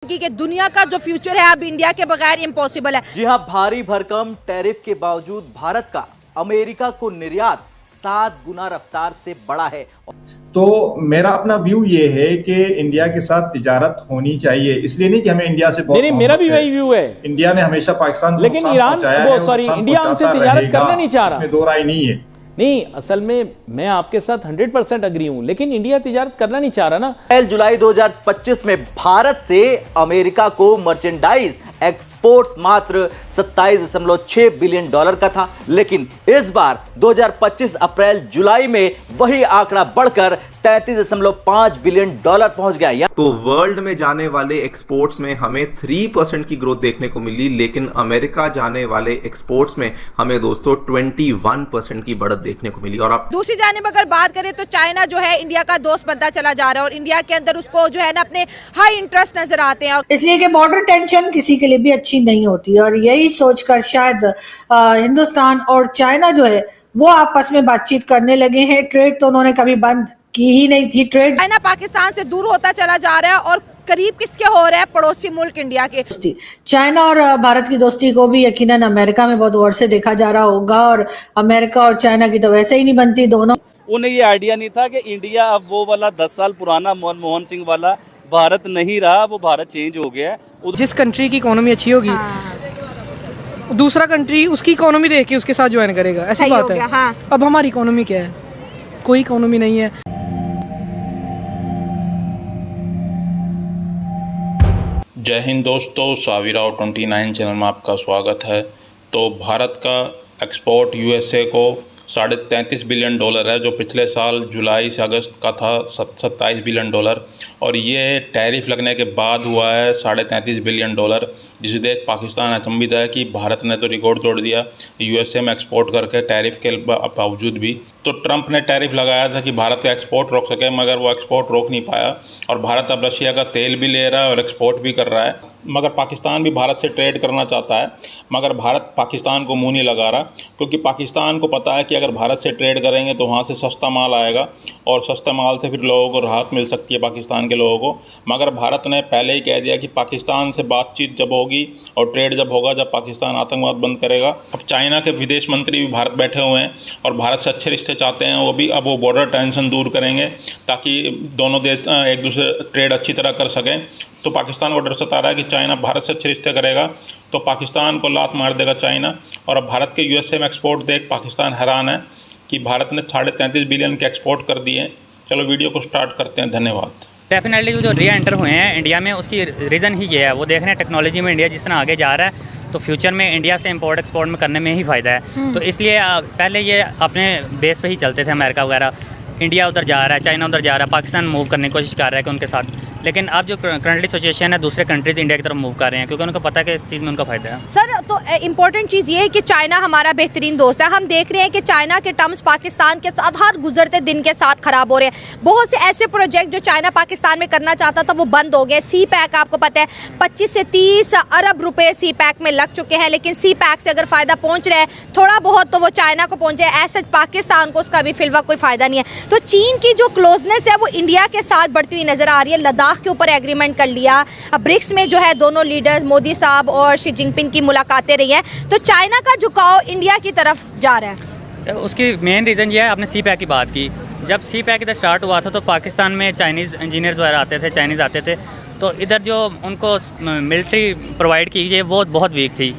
कि दुनिया का जो फ्यूचर है अब इंडिया के बगैर इम्पॉसिबल है। जी हां, भारी भरकम टैरिफ के बावजूद भारत का अमेरिका को निर्यात 7 गुना रफ्तार से बढ़ा है। तो मेरा अपना व्यू ये है कि इंडिया के साथ तिजारत होनी चाहिए, इसलिए नहीं कि हमें इंडिया से बहुत नहीं, मेरा भी वही व्यू है। इंडिया ने हमेशा पाकिस्तान को लेकिन ईरान इंडिया हमसे तिजारत करना नहीं चाह रहा, इसमें दो राय नहीं है। नहीं, असल में मैं आपके साथ 100% अग्री हूं, लेकिन इंडिया तिजारत करना नहीं चाह रहा ना। जुलाई 2025 में भारत से अमेरिका को मर्चेंडाइज एक्सपोर्ट्स मात्र 27.6 बिलियन डॉलर का था, लेकिन इस बार 2025 अप्रैल जुलाई में वही आंकड़ा बढ़कर 33.5 बिलियन डॉलर पहुंच गया। तो वर्ल्ड में जाने वाले एक्सपोर्ट्स में हमें 3% की ग्रोथ देखने को मिली, लेकिन अमेरिका जाने वाले एक्सपोर्ट्स में हमें दोस्तों 21% की बढ़त देखने को मिली। और आप दूसरी जानिब अगर बात करें तो चाइना जो है इंडिया का दोस्त बनता चला जा रहा है और इंडिया के अंदर उसको जो है ना अपने हाई इंटरेस्ट नजर आते हैं, इसलिए कि बॉर्डर टेंशन किसी के लिए भी अच्छी नहीं होती। और यही सोचकर शायद हिंदुस्तान और चाइना जो है वो आपस में बातचीत करने लगे हैं। ट्रेड तो उन्होंने कभी बंद की ही नहीं थी। ट्रेड चाइना पाकिस्तान से दूर होता चला जा रहा है और करीब किसके हो रहा है, पड़ोसी मुल्क इंडिया के। चाइना और भारत की दोस्ती को भी यकीनन अमेरिका में बहुत गौर से देखा जा रहा होगा, और अमेरिका और चाइना की तो वैसे ही नहीं बनती दोनों। उन्हें ये आइडिया नहीं था कि इंडिया अब वो वाला 10 साल पुराना मनमोहन सिंह वाला भारत नहीं रहा, वो भारत चेंज हो गया है। जिस कंट्री की इकोनॉमी अच्छी होगी दूसरा कंट्री उसकी इकोनॉमी देख के उसके साथ ज्वाइन करेगा, ऐसी बात है। हाँ। अब हमारी इकोनॉमी क्या है? कोई इकोनॉमी नहीं है। जय हिंद दोस्तों, साविराव 29 चैनल में आपका स्वागत है। तो भारत का एक्सपोर्ट यूएसए को 33.5 बिलियन डॉलर है, जो पिछले साल जुलाई से अगस्त का था 27 बिलियन डॉलर, और ये टैरिफ लगने के बाद हुआ है 33.5 बिलियन डॉलर, जिसे देख पाकिस्तान अचंभित है कि भारत ने तो रिकॉर्ड तोड़ दिया यूएसए में एक्सपोर्ट करके टैरिफ के बावजूद भी। तो ट्रंप ने टैरिफ लगाया था कि भारत का एक्सपोर्ट रोक सके, मगर वो एक्सपोर्ट रोक नहीं पाया, और भारत अब रशिया का तेल भी ले रहा है और एक्सपोर्ट भी कर रहा है। मगर पाकिस्तान भी भारत से ट्रेड करना चाहता है, मगर भारत पाकिस्तान को मुंह नहीं लगा रहा, क्योंकि पाकिस्तान को पता है कि अगर भारत से ट्रेड करेंगे तो वहाँ से सस्ता माल आएगा, और सस्ता माल से फिर लोगों को राहत मिल सकती है, पाकिस्तान के लोगों को। मगर भारत ने पहले ही कह दिया कि पाकिस्तान से बातचीत जब होगी और ट्रेड जब होगा, जब पाकिस्तान आतंकवाद बंद करेगा। अब चाइना के विदेश मंत्री भी भारत बैठे हुए हैं और भारत से अच्छे रिश्ते चाहते हैं, वो भी अब वो बॉर्डर टेंशन दूर करेंगे ताकि दोनों देश एक दूसरे ट्रेड अच्छी तरह कर सकें। तो पाकिस्तान को डर सता रहा है कि चाइना भारत से अच्छे रिश्ते करेगा तो पाकिस्तान को लात मार देगा चाइना। और अब भारत के यूएसए में एक्सपोर्ट देख पाकिस्तान हैरान है कि भारत ने 33.5 बिलियन के एक्सपोर्ट कर दिए। चलो वीडियो को स्टार्ट करते हैं, धन्यवाद। डेफिनेटली जो री एंटर हुए हैं इंडिया में, उसकी रीज़न ही ये है, वो देख रहे हैं टेक्नोलॉजी में इंडिया जिस तरह आगे जा रहा है, तो फ्यूचर में इंडिया से इंपोर्ट एक्सपोर्ट में करने में ही फ़ायदा है। तो इसलिए पहले ये अपने बेस पे ही चलते थे, अमेरिका वगैरह, इंडिया उधर जा रहा है, चाइना उधर जा रहा है, पाकिस्तान मूव करने की कोशिश कर रहा है कि उनके साथ। लेकिन अब जो करंटली सिचुएशन है, दूसरे कंट्रीज इंडिया की तरफ मूव कर रहे हैं, क्योंकि उनको पता है कि इस चीज़ में उनका फ़ायदा है। सर, तो इम्पोर्टेंट चीज़ ये है कि चाइना हमारा बेहतरीन दोस्त है। हम देख रहे हैं कि चाइना के टर्म्स पाकिस्तान के साथ हर गुजरते दिन के साथ ख़राब हो रहे हैं। बहुत से ऐसे प्रोजेक्ट जो चाइना पाकिस्तान में करना चाहता था वो बंद हो गए। सी पैक आपको पता है 25 से 30 अरब रुपए सी पैक में लग चुके हैं, लेकिन सी पैक से अगर फ़ायदा पहुँच रहा है थोड़ा बहुत तो वो चाइना को पहुँचे, ऐसे पाकिस्तान को उसका भी फिलहाल कोई फ़ायदा नहीं है। तो चीन की जो क्लोजनेस है वो इंडिया के साथ बढ़ती हुई नज़र आ रही है। लद्दाख के ऊपर एग्रीमेंट कर लिया, ब्रिक्स में जो है दोनों लीडर्स मोदी साहब और शी जिनपिंग की मुलाकातें रही हैं, तो चाइना का झुकाव इंडिया की तरफ जा रहा है। उसकी मेन रीज़न ये है, आपने सी पैक की बात की, जब सी पैक इधर स्टार्ट हुआ था तो पाकिस्तान में चाइनीज़ इंजीनियर्स वगैरह आते थे, चाइनीज़ आते थे, तो इधर जो उनको मिलिट्री प्रोवाइड की गई वो बहुत वीक थी।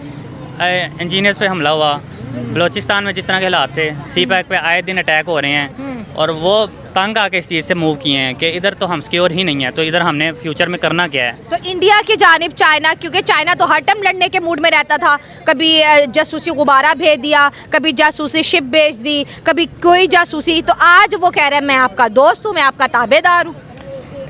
इंजीनियर्स पे हमला हुआ, बलोचिस्तान में जिस तरह के हालात थे, सी पैक पे आए दिन अटैक हो रहे हैं, और वो तंग आके इस चीज़ से मूव किए हैं कि इधर तो हम सिक्योर ही नहीं है, तो इधर हमने फ्यूचर में करना क्या है। तो इंडिया की जानिब चाइना, क्योंकि चाइना तो हर टाइम लड़ने के मूड में रहता था, कभी जासूसी गुब्बारा भेज दिया, कभी जासूसी शिप भेज दी, कभी कोई जासूसी, तो आज वो कह रहे हैं मैं आपका दोस्त हूँ, मैं आपका ताबेदार हूँ।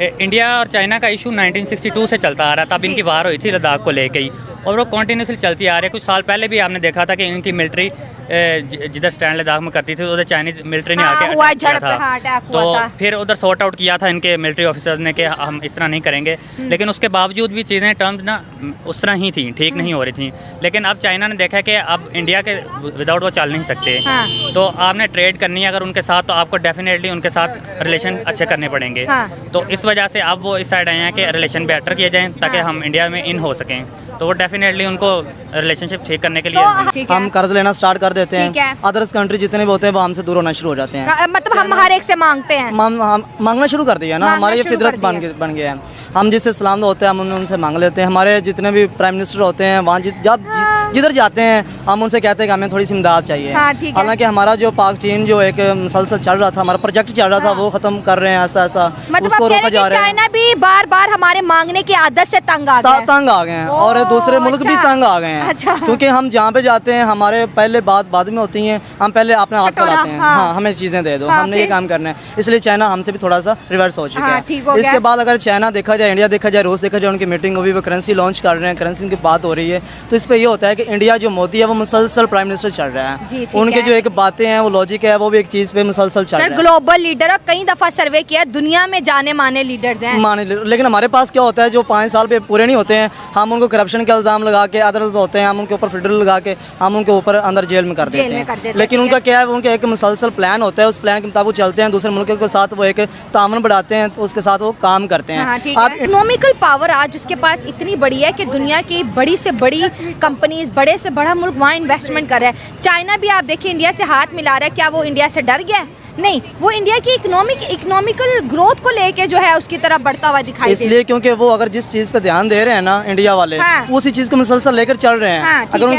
इंडिया और चाइना का इशू 1962 से चलता आ रहा था, तब इनकी वार हुई थी लद्दाख को लेके ही, और वो कंटिन्यूसली चलती आ रही है। कुछ साल पहले भी आपने देखा था कि इनकी मिलिट्री जिधर स्टैंड लद्दाख में करती थी उधर चाइनीज़ मिलिट्री ने आके हुआ अटैक किया झड़प, हाँ, अटैक तो हुआ था। फिर उधर सॉर्ट आउट किया था इनके मिलिट्री ऑफिसर्स ने कि हम इस तरह नहीं करेंगे, लेकिन उसके बावजूद भी चीज़ें टर्म्स ना उस तरह ही थी, ठीक नहीं हो रही थी। लेकिन अब चाइना ने देखा कि अब इंडिया के विदाउट वो चल नहीं सकते, हाँ। तो आपने ट्रेड करनी है अगर उनके साथ, तो आपको डेफिनेटली उनके साथ रिलेशन अच्छे करने पड़ेंगे। हाँ। तो इस वजह से अब वो इस साइड आए हैं कि रिलेशन बेटर किए जाएँ ताकि हम इंडिया में इन हो सकें, तो वो डेफिनेटली उनको रिलेशनशिप ठीक करने के लिए ठीक है। हम कर्ज लेना स्टार्ट कर देते ठीक है। हैं, अदर्स कंट्री जितने भी होते हैं वो हमसे दूर होना शुरू हो जाते हैं। मतलब हम हर एक से मांगते हैं, हम मांगना शुरू कर दिया ना, मांगना हमारी ये शुरू फितरत कर दिया। बन गया है। हम जिससे सलाम होते हैं हम उनसे मांग लेते हैं। हमारे जितने भी प्राइम मिनिस्टर होते हैं वहाँ जब जिधर जाते हैं हम उनसे कहते हैं कि हमें थोड़ी सी इमदाद चाहिए। हाँ, ठीक है। हालांकि हमारा जो पाक चीन जो एक मुसलसल चल रहा था, हमारा प्रोजेक्ट चल रहा था, वो खत्म कर रहे हैं ऐसा ऐसा, मतलब उसको आप कह रोका रहे जा हैं कि रहा है। चाइना भी बार बार हमारे मांगने की आदत से तंग आ गया है। तंग आ गए हैं और दूसरे मुल्क भी अच्छा। तंग आ गए हैं। अच्छा। क्योंकि हम जहाँ पे जाते हैं हमारे पहले बाद में होती हैं, हम पहले अपने हाथ कटोरा, फैलाते हैं, हाँ। हाँ हमें चीज़ें दे दो, हाँ, हमने ये फिर? काम करना है। इसलिए चाइना हमसे भी थोड़ा सा रिवर्स हो चुका हाँ, है। ठीक हो इसके गया। बाद अगर चाइना देखा जाए, इंडिया देखा जाए, रूस देखा जाए, उनकी मीटिंग हुई, वो करेंसी लॉन्च कर रहे हैं, करेंसी की बात हो रही है, तो इस पर ये होता है कि इंडिया जो मोदी है वो मुसलसल प्राइम मिनिस्टर चल रहा जी, है। ठीक उनके है। जो एक बातें हैं वो लॉजिक है वो भी एक चीज़ पे मुसलसल चल सर रहा है। ग्लोबल लीडर और कई दफा सर्वे किया, दुनिया में जाने माने लीडर्स हैं। लेकिन हमारे पास क्या होता है, जो 5 साल पे पूरे नहीं होते हैं हम उनको करप्शन के इल्ज़ाम लगा के, अदर्स होते हैं हम उनके ऊपर फेडरल लगा के हम उनके ऊपर अंदर जेल में कर देते हैं। लेकिन उनका क्या है, उनका एक मुसलसल प्लान होता है, उस प्लान के मुताबिक चलते हैं, दूसरे मुल्कों के साथ वो एक तामन बढ़ाते हैं, तो उसके साथ वो काम करते हैं। हाँ, ठीक है। इकोनॉमिकल पावर आज उसके पास इतनी बड़ी है कि दुनिया की बड़ी से बड़ी कंपनीज, बड़े से बड़ा मुल्क वहाँ इन्वेस्टमेंट कर रहा है। चाइना भी आप देखिए इंडिया से हाथ मिला रहा है, क्या वो इंडिया से डर गया है? नहीं, वो इंडिया की इकोनॉमिकल ग्रोथ को लेके जो है उसकी तरफ बढ़ता हुआ दिखाई दे रहा है। इसलिए क्योंकि वो अगर जिस चीज़ पे ध्यान दे रहे हैं ना इंडिया वाले, हाँ। उसी चीज़ को मुसलसल लेकर चल रहे हैं। हाँ, ठीक अगर है।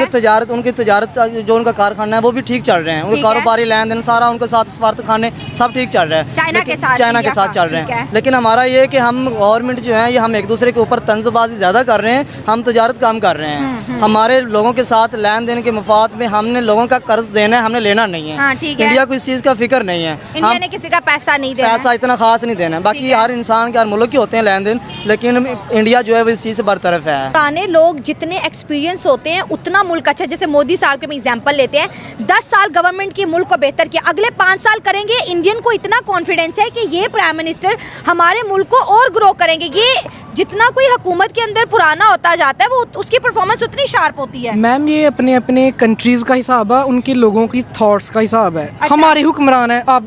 उनकी तजारत जो उनका कारखाना है वो भी ठीक चल रहे हैं, उनके ठीक है। कारोबारी लेन देन सारा उनके साथ सफारत खाने सब ठीक चल रहा है, चाइना के साथ, चाइना के इंडिया साथ का, चल रहे ठीक है। हैं। लेकिन हमारा ये है कि हम गवर्नमेंट जो है ये हम एक दूसरे के ऊपर तंजबाजी ज़्यादा कर रहे हैं, हम तजारत काम कर रहे हैं। हमारे लोगों के साथ लेन देन के मफाद में हमने लोगों का कर्ज देना है, हमने लेना नहीं है। हाँ, ठीक है। इंडिया को इस चीज़ का फिक्र नहीं है, इंडिया ने किसी का पैसा नहीं देना है। पैसा इतना खास नहीं देना है। बाकी हर इंसान के हर मुल्क के होते हैं लेन देन, लेकिन इंडिया जो है वो इस चीज़ से बरतरफ है। पुराने लोग जितने एक्सपीरियंस होते हैं उतना मुल्क अच्छा। जैसे मोदी साहब के हम एग्जांपल लेते हैं, 10 साल गवर्नमेंट की मुल्क को बेहतर किया, अगले 5 साल करेंगे। इंडियन को इतना कॉन्फिडेंस है कि ये प्राइम मिनिस्टर हमारे मुल्क को और ग्रो करेंगे। ये जितना कोई हुकूमत के अंदर पुराना होता जाता है वो उसकी परफॉर्मेंस उतनी शार्प होती है। मैम ये अपने अपने कंट्रीज़ का हिसाब है, उनके लोगों की थॉट्स का हिसाब है। अच्छा। हमारे हुक्मरान है, आप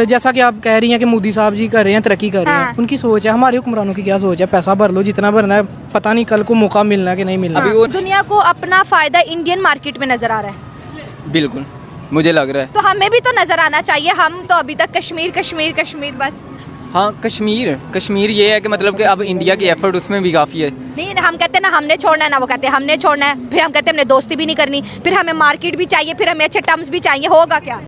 जैसा कि आप कह रही हैं कि मोदी साहब जी कर रहे हैं, तरक्की कर रहे हैं, हाँ। उनकी सोच है। हमारे हुक्मरानों की क्या सोच है, पैसा भर लो जितना भरना है, पता नहीं कल को मौका मिलना है कि नहीं मिलना। दुनिया को अपना फायदा इंडियन मार्केट में नजर आ रहा है। बिल्कुल मुझे लग रहा है। तो हमें भी तो नजर आना चाहिए। हम तो अभी तक कश्मीर बस। हाँ कश्मीर ये है कि मतलब कि अब इंडिया की एफर्ट उसमें भी काफ़ी है। नहीं, हम कहते हैं ना हमने छोड़ना है, ना वो कहते हैं हमने छोड़ना है, फिर हम कहते हैं हमने दोस्ती भी नहीं करनी, फिर हमें मार्केट भी चाहिए, फिर हमें अच्छे टर्म्स भी चाहिए। होगा क्या?